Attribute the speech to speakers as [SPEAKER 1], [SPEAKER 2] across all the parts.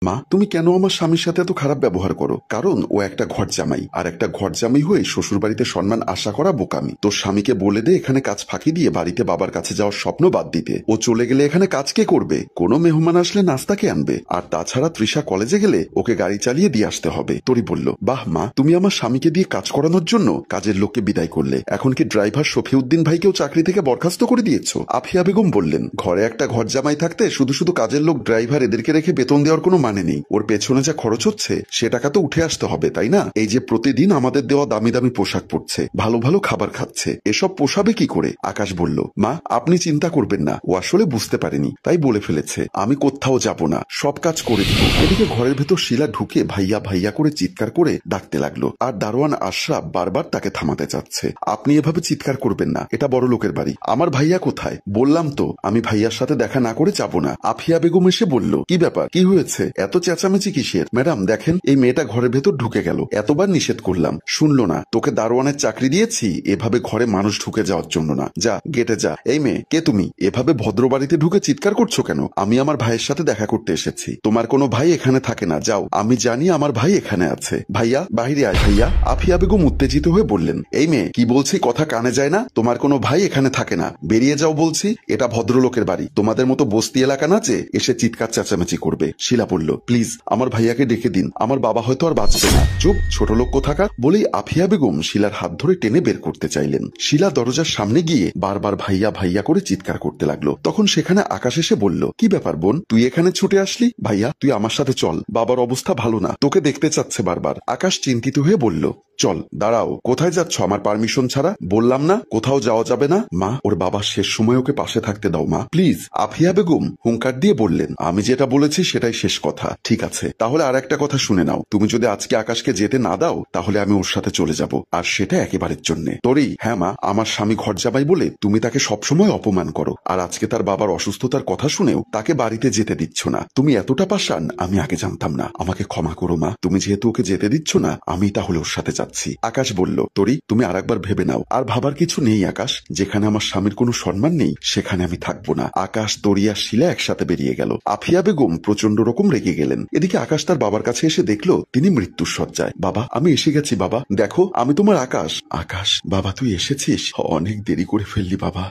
[SPEAKER 1] মা তুমি কেন আমার স্বামীর সাথে এত খারাপ ব্যবহার করো? কারণ ও একটা ঘর জামাই, আর একটা ঘর জামাই হয়ে শ্বশুর বাড়িতে সম্মান আশা করা বোকামি। তোর স্বামীকে বলে দে এখানে কাজ ফাঁকি দিয়ে বাড়িতে বাবার কাছে যাওয়ার স্বপ্ন বাদ দিতে। ও চলে গেলে এখানে কাজ কে করবে? কোনো মেহমান আসলে নাস্তা কে আনবে? আর তাছাড়া তৃষা কলেজে গেলে ওকে গাড়ি চালিয়ে দিয়ে আসতে হবে। তরি বলল, বাহ মা, তুমি আমার স্বামীকে দিয়ে কাজ করানোর জন্য কাজের লোককে বিদায় করলে, এখন কি ড্রাইভার শফিউদ্দিন ভাইকেও চাকরি থেকে বরখাস্ত করে দিয়েছো? আফিয়া বেগম বললেন, ঘরে একটা ঘর জামাই থাকতে শুধু শুধু কাজের লোক ড্রাইভার এদেরকে রেখে বেতন দেওয়ার কোনো মানে নেই। ওর পেছনে যা খরচ হচ্ছে সে টাকা তো উঠে আসতে হবে, তাই না? এই যে প্রতিদিন আমাদের দেওয়া দামি দামি পোশাক পরছে, ভালো ভালো খাবার খাচ্ছে, এসব পোষাবে কি করে? আকাশ বলল, মা আপনি চিন্তা করবেন না, ও আসলে বুঝতে পারেনি তাই বলে ফেলেছে। আমি কোথাও যাব না, সব কাজ করে দিব। এদিকে ঘরের ভেতর শিলা ঢুকে ভাইয়া ভাইয়া করে চিৎকার করে ডাকতে লাগলো, আর দারোয়ান আশরাফ বারবার তাকে থামাতে চাচ্ছে। আপনি এভাবে চিৎকার করবেন না, এটা বড় লোকের বাড়ি। আমার ভাইয়া কোথায়? বললাম তো আমি ভাইয়ার সাথে দেখা না করে যাব না। আফিয়া বেগম এসে বলল, কি ব্যাপার, কি হয়েছে? এত চেঁচামেচি কিসের? ম্যাডাম দেখেন এই মেয়েটা ঘরের ভেতর ঢুকে গেল, এতবার নিষেধ করলাম শুনলো না। তোকে দারোয়ানের চাকরি দিয়েছি এভাবে ঘরে মানুষ ঢুকে যাওয়ার জন্য না, যা গেটে যা। এই মেয়ে, কে তুমি? এভাবে ভদ্র বাড়িতে ঢুকে চিৎকার করছো কেন? আমি আমার ভাইয়ের সাথে দেখা করতে এসেছি। তোমার কোনো ভাই এখানে থাকে না, যাও। আমি জানি আমার ভাই এখানে আছে। ভাইয়া বাহিরে আয়। ভাইয়া। আফিয়া বেগম উত্তেজিত হয়ে বললেন, এই মেয়ে কি বলছি কথা কানে যায় না? তোমার কোনো ভাই এখানে থাকে না, বেরিয়ে যাও বলছি। এটা ভদ্রলোকের বাড়ি, তোমাদের মতো বস্তি এলাকা না যে এসে চিৎকার চেঁচামেচি করবে। শিলা বলল, প্লিজ আমার ভাইয়াকে ডেকে দিন, আমার বাবা হয়তো আর বাঁচবে না। চুপ, ছোট লোক কোথাকার। বলেই আফিয়া বেগম শিলার হাত ধরে টেনে বের করতে চাইলেন। শিলা দরজার সামনে গিয়ে বারবার ভাইয়া ভাইয়া করে চিৎকার করতে লাগলো। তখন সেখানে আকাশ এসে বলল, কি ব্যাপার বোন, তুই এখানে ছুটে আসলি? ভাইয়া তুই আমার সাথে চল, বাবার অবস্থা ভালো না, তোকে দেখতে চাচ্ছে বারবার। আকাশ চিন্তিত হয়ে বলল, চল। দাঁড়াও, কোথায় যাচ্ছ আমার পারমিশন ছাড়া? বললাম না কোথাও যাওয়া যাবে না। মা, ওর বাবার শেষ সময় ওকে পাশে থাকতে দাও মা, প্লিজ। আফিয়া বেগম হুঙ্কার দিয়ে বললেন, আমি যেটা বলেছি সেটাই শেষ কথা। ঠিক আছে, তাহলে আর একটা কথা শুনে নাও, তুমি যদি আজকে আকাশকে যেতে না দাও তাহলে আমি ওর সাথে চলে যাব, আর সেটা একেবারের জন্য। তোরই? হ্যাঁ মা, আমার স্বামী ঘর যাবাই বলে তুমি তাকে সবসময় অপমান করো, আর আজকে তার বাবার অসুস্থতার কথা শুনেও তাকে বাড়িতে যেতে দিচ্ছ না। তুমি এতটা পাষাণ আমি আগে জানতাম না, আমাকে ক্ষমা করো মা। তুমি যেহেতু ওকে যেতে দিচ্ছ না, আমি তাহলে ওর সাথে যাচ্ছি। আকাশ বলল, তোরি তুমি আরেকবার ভেবে নাও, আর ভাবার কিছু নেই আকাশ, যেখানে আমার স্বামীর কোনো সম্মান নেই সেখানে আমি থাকবো না। আকাশ, তোরি আর শিলা একসাথে বেরিয়ে গেল। আফিয়া বেগম প্রচন্ড রকম রেগে গেলেন। এদিকে আকাশ তার বাবার কাছে এসে দেখলো তিনি মৃত্যুর শয্যায়। বাবা আমি এসে গেছি বাবা, দেখো আমি তোমার আকাশ। আকাশ, বাবা তুই এসেছিস? অনেক দেরি করে ফেললি বাবা,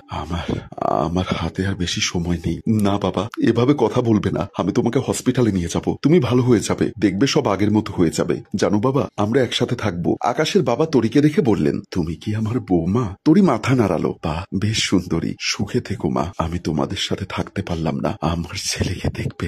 [SPEAKER 1] আমার হাতে আর বেশি সময় নেই। না বাবা এভাবে কথা বলবে না, আমি তোমাকে হসপিটালে নিয়ে যাব, তুমি ভালো হয়ে যাবে, দেখবে সব আগের মতো হয়ে যাবে। জানো বাবা আমরা একসাথে থাকবো। আকাশের বাবা তরিকে দেখে বললেন, তুমি কি আমার বৌমা? তরি মাথা নাড়ালো, বা বেশ সুন্দরী, সুখে থেকো মা। আমি তোমাদের সাথে থাকতে পারলাম না, আমার ছেলেকে দেখবে,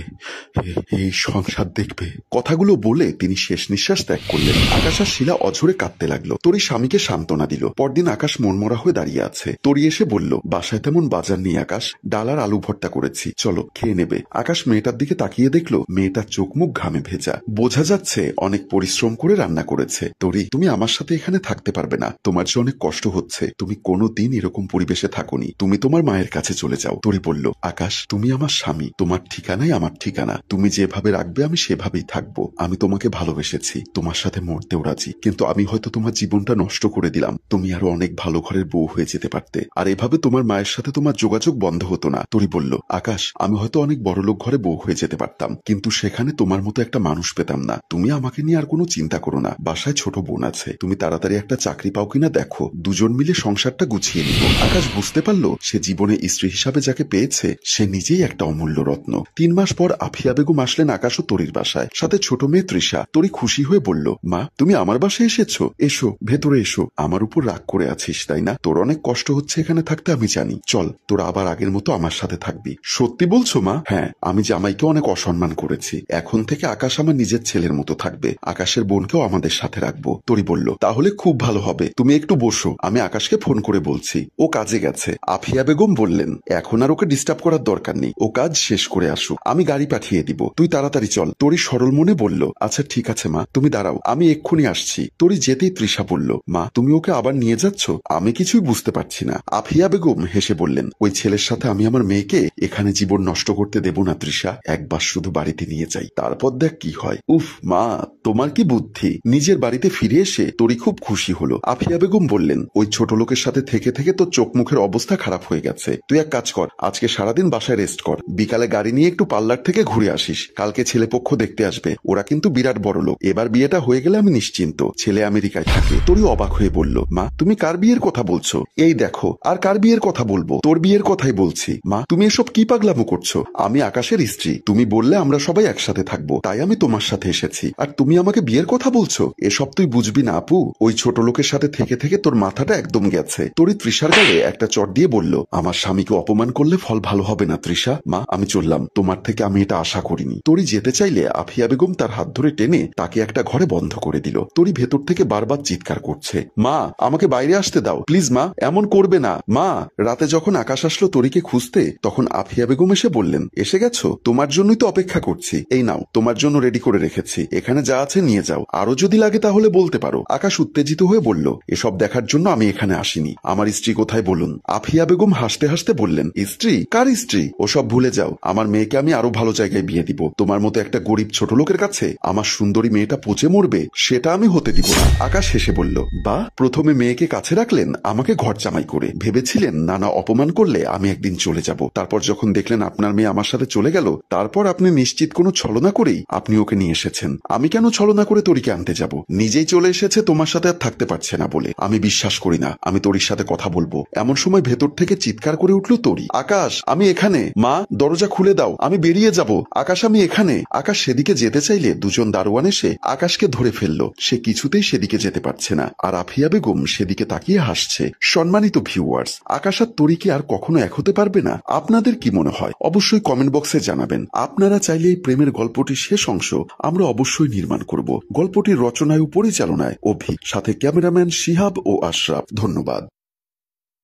[SPEAKER 1] এই সংসার দেখবে। কথাগুলো বলে তিনি শেষ নিঃশ্বাস ত্যাগ করলেন। আকাশ আর শিলা অঝরে কাঁদতে লাগলো। তরি স্বামীকে সান্ত্বনা দিল। পরদিন আকাশ মনমরা হয়ে দাঁড়িয়ে আছে। তরি এসে বলল, বাসায় তেমন বাজার নেই আকাশ, ডাল আর আলু ভর্তা করেছি, চলো খেয়ে নেবে। আকাশ মেয়েটার দিকে তাকিয়ে দেখলো মেয়েটার চোখ মুখ ঘামে ভেজা, বোঝা যাচ্ছে অনেক পরিশ্রম করে রান্না করেছে। তরি তুমি আমার সাথে এখানে থাকতে পারবে না, তোমার যে অনেক কষ্ট হচ্ছে, তুমি কোনোদিন এরকম পরিবেশে থাকোনি, তুমি তোমার মায়ের কাছে চলে যাও। তরি বলল, আকাশ তুমি আমার স্বামী, তোমার ঠিকানাই আমার ঠিকানা, তুমি যেভাবে রাখবে আমি সেভাবেই থাকবো। আমি তোমাকে ভালোবেসেছি, তোমার সাথে মরতেও রাজি, কিন্তু আমি হয়তো তোমার জীবনটা নষ্ট করে দিলাম, তুমি আরো অনেক ভালো ঘরের বউ হয়ে যেতে পারতে, আর এভাবে তোমার মায়ের সাথে তোমার যোগাযোগ বন্ধ হতো না। তরি বলল, আকাশ আমি হয়তো অনেক বড়লোক ঘরে বউ হয়ে যেতে পারতাম, কিন্তু সেখানে তোমার মতো একটা মানুষ পেতাম না। তুমি আমাকে নিয়ে আর কোনো চিন্তা করো না, বাসায় ছোট বোন আছে, তুমি তাড়াতাড়ি একটা চাকরি পাও কিনা দেখো, দুজন মিলে সংসারটা গুছিয়ে নিব। আকাশ বুঝতে পারলো সে জীবনে স্ত্রী হিসাবে যাকে পেয়েছে সে নিজেই একটা অমূল্য রত্ন। 3 মাস পর আফিয়া বেগম আসলেন আকাশ ও তরির বাসায়, সাথে ছোট মেয়ে তৃষা। তরি খুশি হয়ে বলল, মা তুমি আমার বাসায় এসেছো, এসো ভেতরে এসো। আমার উপর রাগ করে আছিস তাই না? তোর অনেক কষ্ট হচ্ছে এখানে থাকতে আমি জানি, চল তোরা আবার আগের মতো আমার সাথে থাকবি। সত্যি বলছো মা? হ্যাঁ, আমি জামাইকে অনেক অসম্মান করেছি, এখন থেকে আকাশ আমার নিজের ছেলের মতো থাকবে, আকাশের বোনকেও আমাদের সাথে রাখবো। তরি বলল, তাহলে খুব ভালো হবে, তুমি একটু বসো, আমি আকাশকে ফোন করে বলছি, ও কাজে গেছে। আফিয়া বেগম বললেন, এখন আর ওকে ডিস্টার্ব করার দরকার নেই, ও কাজ শেষ করে আসুক, আমি গাড়ি পাঠিয়ে দিব, তুই তাড়াতাড়ি চল। তরি সরল মনে বলল, আচ্ছা ঠিক আছে মা, তুমি দাঁড়াও, আমি এক্ষুনি আসছি। তরি যেতেই তৃষা বলল, মা তুমি ওকে আবার নিয়ে যাচ্ছ? আমি কিছুই বুঝতে পারছি না। আফিয়া বেগম হেসে বললেন, ওই ছেলের সাথে আমি আমার মেয়েকে এখানে জীবন নষ্ট করতে দেব না তৃষা, একবার শুধু বাড়িতে নিয়ে যাই, তারপর দেখ কি হয়। উফ মা তোমার কি বুদ্ধি। নিজের বাড়িতে ফিরে এসে তরি খুব খুশি হলো। আফিয়া বেগম বললেন, ওই ছোট লোকের সাথে থেকে থেকে তোর চোখ মুখের অবস্থা খারাপ হয়ে গেছে। তুই এক কাজ কর, আজকে সারাদিন বাসায় রেস্ট কর, বিকালে গাড়ি নিয়ে একটু পার্লার থেকে ঘুরে আসিস। কালকে ছেলেপক্ষ দেখতে আসবে, ওরা কিন্তু বিরাট বড় লোক। এবার বিয়েটা হয়ে গেলে আমি নিশ্চিন্ত, ছেলে আমেরিকায় থাকে। তরি অবাক হয়ে বলল, মা তুমি কার বিয়ের কথা বলছো? এই দেখো, আর কার বিয়ের কথা বলবো? তোর বিয়ের কথাই বলছি। মা তুমি এসব কি পাগলামো করছো? আমি আকাশের স্ত্রী, তুমি বললে আমরা সবাই একসাথে থাকবো, তাই আমি তোমার সাথে এসেছি। আর তুমি আমাকে বিয়ের কথা বলছো? এসব তুই বুঝবি না আপু, ওই ছোট লোকের সাথে থেকে থেকে তোর মাথাটা একদম গেছে। তরি তৃষার গালে একটা চট দিয়ে বলল, আমার স্বামীকে অপমান করলে ফল ভালো হবে না তৃষা। মা আমি চললাম, তোমার থেকে আমি এটা আশা করিনি। তরি যেতে চাইলে আফিয়া বেগম তার হাত ধরে টেনে তাকে একটা ঘরে বন্ধ করে দিল। তরি ভেতর থেকে বারবার চিৎকার করছে, মা আমাকে বাইরে আসতে দাও প্লিজ, মা এমন করবে না মা। রাতে যখন আকাশ আসলো তরিকে খুঁজতে, তখন আফিয়া বেগম এসে বললেন, এসে গেছো? তোমার জন্যই তো অপেক্ষা করছি। এই নাও, তোমার জন্য রেডি করে রেখেছি, এখানে যা আছে নিয়ে যাও, আরো যদি লাগে তাহলে বলতে পারো। আকাশ উত্তেজিত হয়ে বলল, এসব দেখার জন্য আমি এখানে আসিনি। আমার স্ত্রী কোথায় বলুন? আফিয়া বেগম হাসতে হাসতে বললেন, স্ত্রী? কার স্ত্রী? ওসব ভুলে যাও, আমার মেয়েকে আমি আরো ভালো জায়গায় বিয়ে দিব। তোমার মতো একটা গরিব ছোট লোকের কাছে আমার সুন্দরী মেয়েটা পচে মরবে, সেটা আমি হতে দিব না। আকাশ হেসে বলল, বা প্রথমে মেয়েকে কাছে রাখলেন, আমাকে ঘর জামাই করে, ভেবেছিলেন নানা অপমান করলে আমি একদিন চলে যাব। তারপর যখন দেখলেন আপনার মেয়ে আমার সাথে চলে গেল, তারপর আপনি নিশ্চিত কোনো ছলনা করেই আপনি ওকে নিয়ে এসেছেন। আমি কেন ছলনা করে তরিকে আনতে যাব? নিজেই চলে এসেছে তোমার সাথে আর থাকতে পারছে না বলে। আমি বিশ্বাস করি না, আমি তরির সাথে কথা বলবো। এমন সময় ভেতর থেকে চিৎকার করে উঠল তরি, আকাশ আমি এখানে। মা দরজা খুলে দাও, আমি বেরিয়ে যাব। আকাশ আমি এখানে। আকাশ সেদিকে যেতে চাইলে দুজন দারোয়ান এসে আকাশকে ধরে ফেললো। সে কিছুতেই সেদিকে যেতে পারছে না, আর আফিয়া বেগম সেদিকে তাকিয়ে হাসছে। সম্মানিত ভিউয়ার্স, আকাশ আর তরি কি আর কখনো এক হতে পারবে না? আপনাদের কি মনে হয় অবশ্যই কমেন্ট বক্সে জানাবেন। আপনারা চাইলে এই প্রেমের গল্পটির শেষ অংশ আমরা অবশ্যই নির্মাণ করব। গল্পটির রচনায় ও পরিচালনায় অভি, সাথে ক্যামেরাম্যান শিহাব ও আশরাফ। ধন্যবাদ।